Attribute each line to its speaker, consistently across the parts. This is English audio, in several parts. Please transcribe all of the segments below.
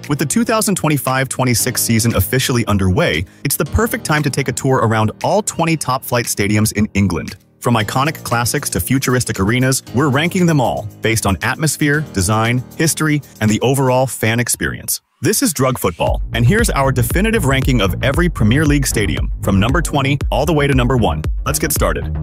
Speaker 1: With the 2025-26 season officially underway, it's the perfect time to take a tour around all 20 top-flight stadiums in England. From iconic classics to futuristic arenas, we're ranking them all based on atmosphere, design, history, and the overall fan experience. This is Drug Football, and here's our definitive ranking of every Premier League stadium, from number 20 all the way to number 1. Let's get started.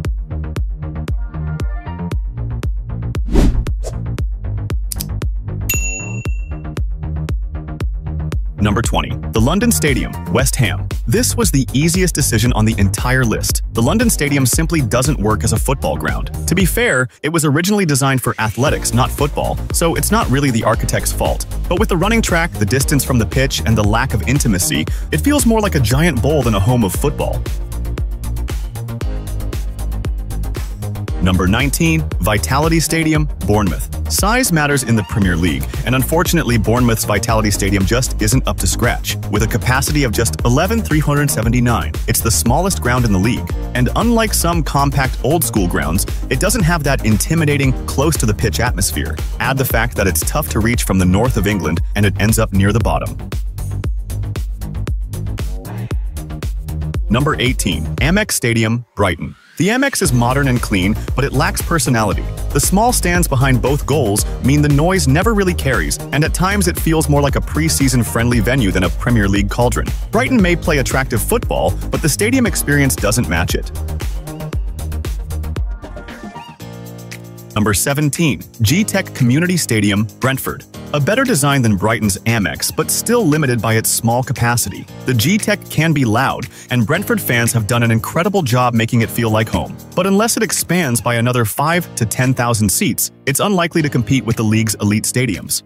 Speaker 1: Number 20. The London Stadium, West Ham. This was the easiest decision on the entire list. The London Stadium simply doesn't work as a football ground. To be fair, it was originally designed for athletics, not football, so it's not really the architect's fault. But with the running track, the distance from the pitch, and the lack of intimacy, it feels more like a giant bowl than a home of football. Number 19. Vitality Stadium, Bournemouth. Size matters in the Premier League, and unfortunately Bournemouth's Vitality Stadium just isn't up to scratch. With a capacity of just 11,379, it's the smallest ground in the league. And unlike some compact old-school grounds, it doesn't have that intimidating, close-to-the-pitch atmosphere. Add the fact that it's tough to reach from the north of England, and it ends up near the bottom. Number 18. Amex Stadium, Brighton. The Amex is modern and clean, but it lacks personality. The small stands behind both goals mean the noise never really carries, and at times it feels more like a pre-season friendly venue than a Premier League cauldron. Brighton may play attractive football, but the stadium experience doesn't match it. Number 17. G-Tech Community Stadium, Brentford. A better design than Brighton's Amex, but still limited by its small capacity. The G-Tech can be loud, and Brentford fans have done an incredible job making it feel like home. But unless it expands by another 5,000 to 10,000 seats, it's unlikely to compete with the league's elite stadiums.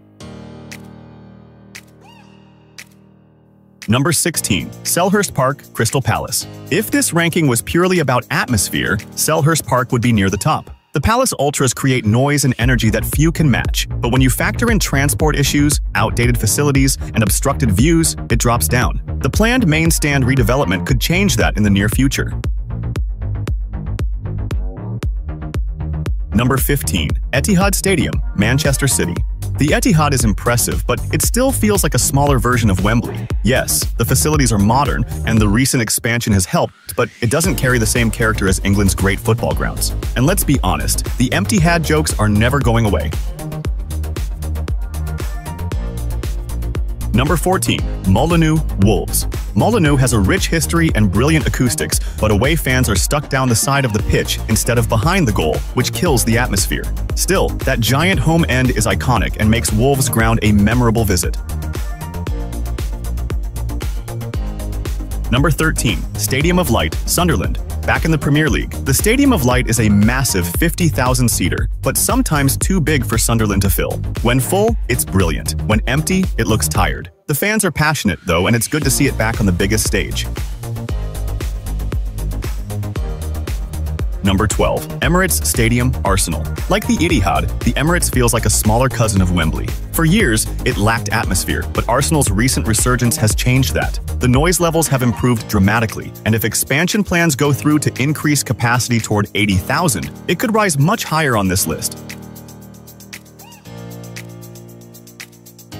Speaker 1: Number 16. Selhurst Park, Crystal Palace. If this ranking was purely about atmosphere, Selhurst Park would be near the top. The Palace Ultras create noise and energy that few can match, but when you factor in transport issues, outdated facilities, and obstructed views, it drops down. The planned main stand redevelopment could change that in the near future. Number 15. Etihad Stadium, Manchester City. The Etihad is impressive, but it still feels like a smaller version of Wembley. Yes, the facilities are modern, and the recent expansion has helped, but it doesn't carry the same character as England's great football grounds. And let's be honest, the empty hat jokes are never going away. Number 14. Molineux, Wolves. Molineux has a rich history and brilliant acoustics, but away fans are stuck down the side of the pitch instead of behind the goal, which kills the atmosphere. Still, that giant home end is iconic and makes Wolves ground a memorable visit. Number 13. Stadium of Light, Sunderland. Back in the Premier League, the Stadium of Light is a massive 50,000-seater, but sometimes too big for Sunderland to fill. When full, it's brilliant. When empty, it looks tired. The fans are passionate, though, and it's good to see it back on the biggest stage. Number 12. Emirates Stadium, Arsenal. Like the Etihad, the Emirates feels like a smaller cousin of Wembley. For years, it lacked atmosphere, but Arsenal's recent resurgence has changed that. The noise levels have improved dramatically, and if expansion plans go through to increase capacity toward 80,000, it could rise much higher on this list.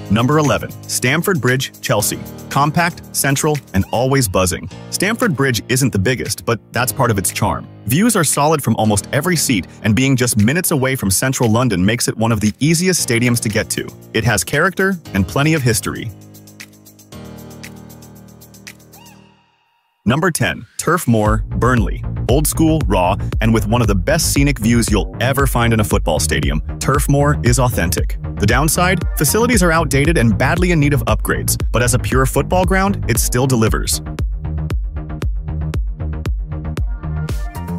Speaker 1: Number 11. Stamford Bridge, Chelsea. Compact, central, and always buzzing. Stamford Bridge isn't the biggest, but that's part of its charm. Views are solid from almost every seat, and being just minutes away from central London makes it one of the easiest stadiums to get to. It has character and plenty of history. Number 10. Turf Moor, Burnley. Old school, raw, and with one of the best scenic views you'll ever find in a football stadium, Turf Moor is authentic. The downside? Facilities are outdated and badly in need of upgrades, but as a pure football ground, it still delivers.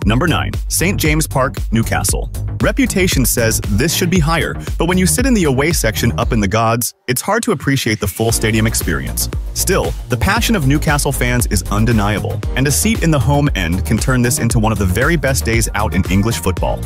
Speaker 1: Number 9. St. James Park, Newcastle. Reputation says this should be higher, but when you sit in the away section up in the gods, it's hard to appreciate the full stadium experience. Still, the passion of Newcastle fans is undeniable, and a seat in the home end can turn this into one of the very best days out in English football.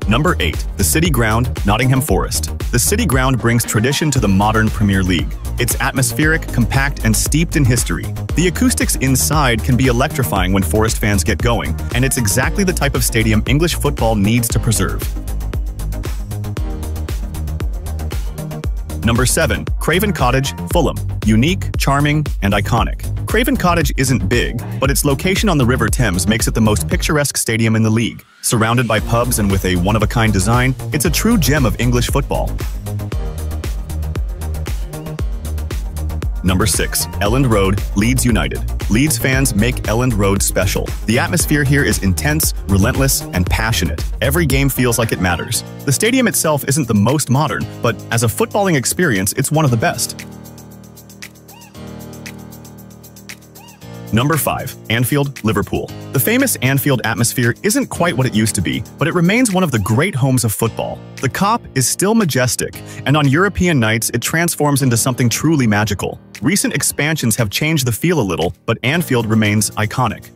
Speaker 1: Number 8. The City Ground, Nottingham Forest. The City Ground brings tradition to the modern Premier League. It's atmospheric, compact, and steeped in history. The acoustics inside can be electrifying when Forest fans get going, and it's exactly the type of stadium English football needs to preserve. Number 7. Craven Cottage, Fulham. Unique, charming, and iconic. Craven Cottage isn't big, but its location on the River Thames makes it the most picturesque stadium in the league. Surrounded by pubs and with a one-of-a-kind design, it's a true gem of English football. Number 6. Elland Road, Leeds United. Leeds fans make Elland Road special. The atmosphere here is intense, relentless, and passionate. Every game feels like it matters. The stadium itself isn't the most modern, but as a footballing experience, it's one of the best. Number 5. Anfield, Liverpool. The famous Anfield atmosphere isn't quite what it used to be, but it remains one of the great homes of football. The Kop is still majestic, and on European nights it transforms into something truly magical. Recent expansions have changed the feel a little, but Anfield remains iconic.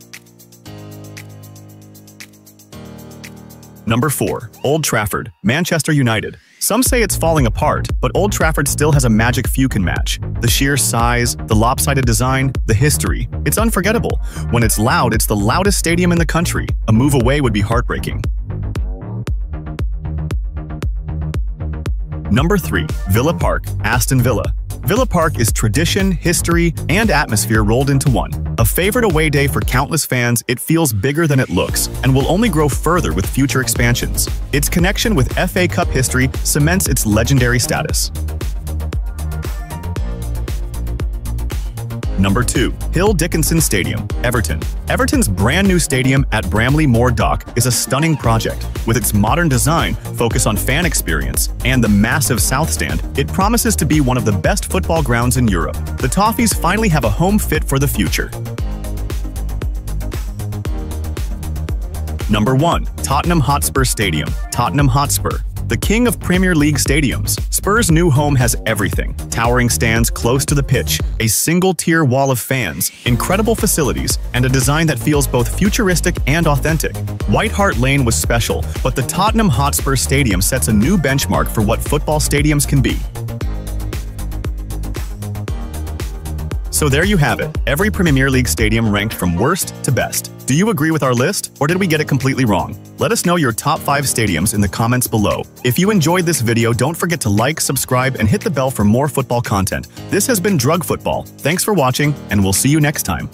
Speaker 1: Number 4. Old Trafford, Manchester United. Some say it's falling apart, but Old Trafford still has a magic few can match. The sheer size, the lopsided design, the history. It's unforgettable. When it's loud, it's the loudest stadium in the country. A move away would be heartbreaking. Number 3. Villa Park, Aston Villa. Villa Park is tradition, history, and atmosphere rolled into one. A favorite away day for countless fans, it feels bigger than it looks, and will only grow further with future expansions. Its connection with FA Cup history cements its legendary status. Number 2. Hill Dickinson Stadium, Everton. Everton's brand new stadium at Bramley Moor Dock is a stunning project. With its modern design, focus on fan experience, and the massive South Stand, it promises to be one of the best football grounds in Europe. The Toffees finally have a home fit for the future. Number 1. Tottenham Hotspur Stadium, Tottenham Hotspur. The king of Premier League stadiums, Spurs' new home has everything. Towering stands close to the pitch, a single-tier wall of fans, incredible facilities, and a design that feels both futuristic and authentic. White Hart Lane was special, but the Tottenham Hotspur Stadium sets a new benchmark for what football stadiums can be. So there you have it, every Premier League stadium ranked from worst to best. Do you agree with our list, or did we get it completely wrong? Let us know your top 5 stadiums in the comments below. If you enjoyed this video, don't forget to like, subscribe, and hit the bell for more football content. This has been Drug Football. Thanks for watching, and we'll see you next time.